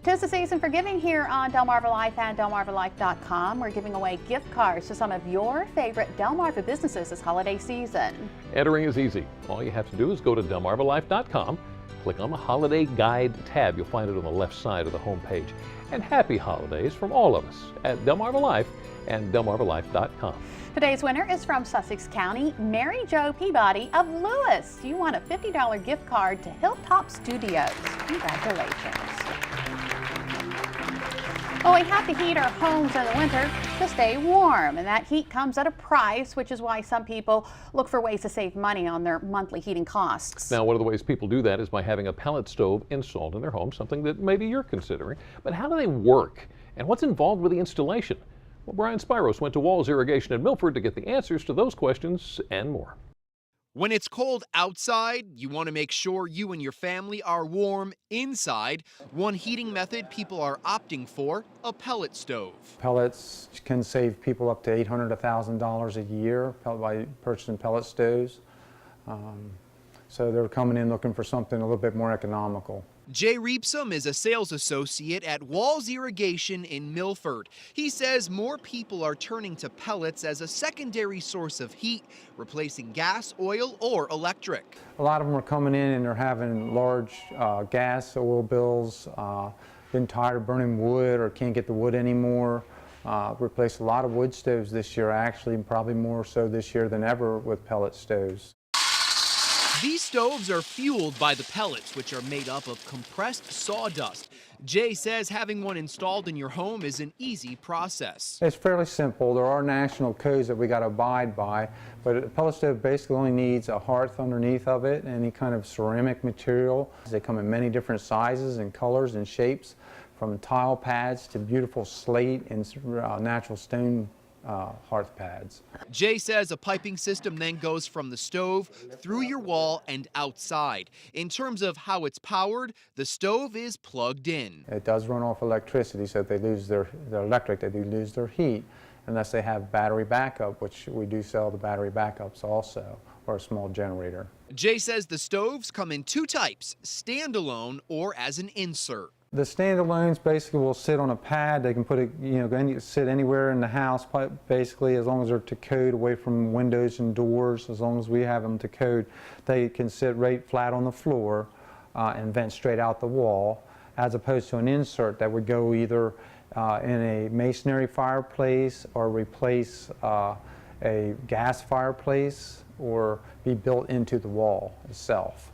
'Tis the season for giving here on Delmarva Life and DelmarvaLife.com. We're giving away gift cards to some of your favorite Delmarva businesses this holiday season. Entering is easy. All you have to do is go to DelmarvaLife.com, click on the Holiday Guide tab. You'll find it on the left side of the home page. And happy holidays from all of us at Delmarva Life and DelmarvaLife.com. Today's winner is from Sussex County, Mary Jo Peabody of Lewis. You want a $50 gift card to Hilltop Studios. Congratulations. Well, we have to heat our homes in the winter to stay warm, and that heat comes at a price, which is why some people look for ways to save money on their monthly heating costs. Now, one of the ways people do that is by having a pellet stove installed in their home, something that maybe you're considering. But how do they work, and what's involved with the installation? Well, Brian Spiros went to Walls Irrigation in Milford to get the answers to those questions and more. When it's cold outside, you want to make sure you and your family are warm inside. One heating method people are opting for, a pellet stove. Pellets can save people up to $800 to $1,000 a year by purchasing pellet stoves. So they're coming in looking for something a little bit more economical. Jay Reepsum is a sales associate at Walls Irrigation in Milford. He says more people are turning to pellets as a secondary source of heat, replacing gas, oil, or electric. A lot of them are coming in and they're having large gas, oil bills, getting tired of burning wood or can't get the wood anymore. Replaced a lot of wood stoves this year, actually, probably more so this year than ever with pellet stoves. These stoves are fueled by the pellets, which are made up of compressed sawdust. Jay says having one installed in your home is an easy process. It's fairly simple. There are national codes that we got to abide by, but a pellet stove basically only needs a hearth underneath of it, any kind of ceramic material. They come in many different sizes and colors and shapes, from tile pads to beautiful slate and natural stone hearth pads. Jay says a piping system then goes from the stove through your wall and outside. In terms of how it's powered, the stove is plugged in. It does run off electricity, so if they lose their electric, they do lose their heat, unless they have battery backup, which we do sell the battery backups also, or a small generator. Jay says the stoves come in two types, standalone or as an insert. The standalones basically will sit on a pad. They can put it, sit anywhere in the house, basically, as long as they're to code, away from windows and doors. As long as we have them to code, they can sit right flat on the floor and vent straight out the wall, as opposed to an insert that would go either in a masonry fireplace or replace a gas fireplace or be built into the wall itself.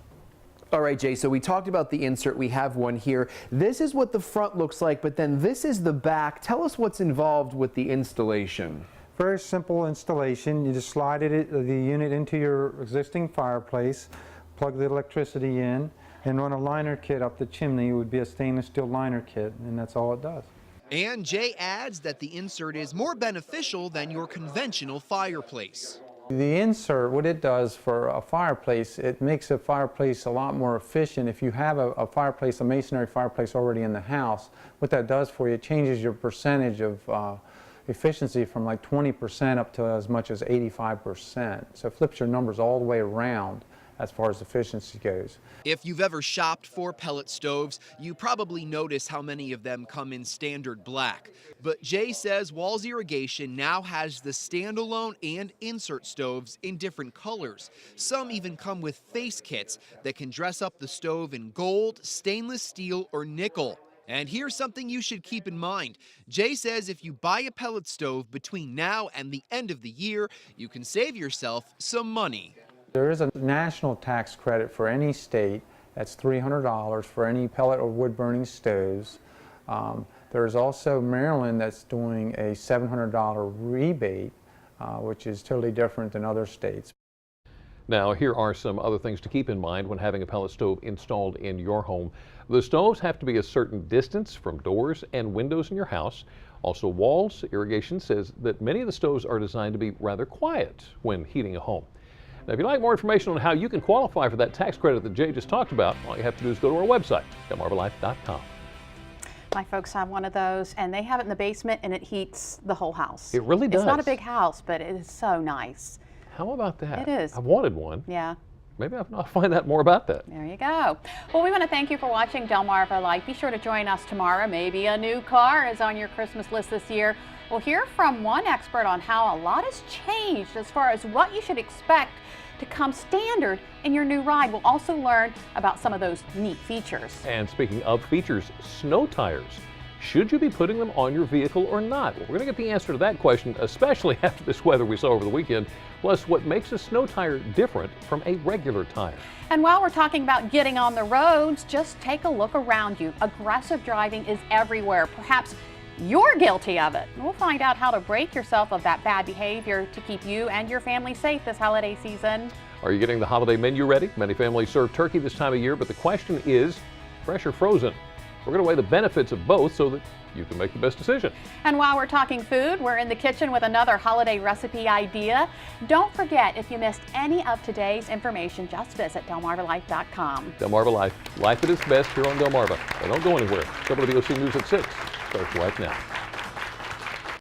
All right, Jay, so we talked about the insert. We have one here. This is what the front looks like, but then this is the back. Tell us what's involved with the installation. Very simple installation. You just slide the unit into your existing fireplace, plug the electricity in, and run a liner kit up the chimney. It would be a stainless steel liner kit, and that's all it does. And Jay adds that the insert is more beneficial than your conventional fireplace. The insert, what it does for a fireplace, it makes a fireplace a lot more efficient. If you have a fireplace, a masonry fireplace already in the house, what that does for you, it changes your percentage of efficiency from like 20% up to as much as 85%. So it flips your numbers all the way around as far as efficiency goes. If you've ever shopped for pellet stoves, you probably notice how many of them come in standard black. But Jay says Walls Irrigation now has the standalone and insert stoves in different colors. Some even come with face kits that can dress up the stove in gold, stainless steel, or nickel. And here's something you should keep in mind. Jay says if you buy a pellet stove between now and the end of the year, you can save yourself some money. There is a national tax credit for any state. That's $300 for any pellet or wood-burning stoves. There is also Maryland that's doing a $700 rebate, which is totally different than other states. Now, here are some other things to keep in mind when having a pellet stove installed in your home. The stoves have to be a certain distance from doors and windows in your house. Also, Walls Irrigation says that many of the stoves are designed to be rather quiet when heating a home. Now, if you'd like more information on how you can qualify for that tax credit that Jay just talked about, all you have to do is go to our website, DelmarvaLife.com. My folks have one of those, and they have it in the basement, and it heats the whole house. It really does. It's not a big house, but it is so nice. How about that? It is. I wanted one. Yeah. Maybe I'll find out more about that. There you go. Well, we want to thank you for watching Delmarva Life. Be sure to join us tomorrow. Maybe a new car is on your Christmas list this year. We'll hear from one expert on how a lot has changed as far as what you should expect to come standard in your new ride. We'll also learn about some of those neat features. And speaking of features, snow tires. Should you be putting them on your vehicle or not? Well, we're going to get the answer to that question, especially after this weather we saw over the weekend, plus what makes a snow tire different from a regular tire. And while we're talking about getting on the roads, just take a look around you. Aggressive driving is everywhere. Perhaps you're guilty of it. We'll find out how to break yourself of that bad behavior to keep you and your family safe this holiday season. Are you getting the holiday menu ready? Many families serve turkey this time of year, but the question is, fresh or frozen? We're going to weigh the benefits of both so that you can make the best decision. And while we're talking food, we're in the kitchen with another holiday recipe idea. Don't forget, if you missed any of today's information, just visit delmarvalife.com. Delmarva Life, life at its best here on Delmarva. And don't go anywhere. WBOC News at 6 starts right now.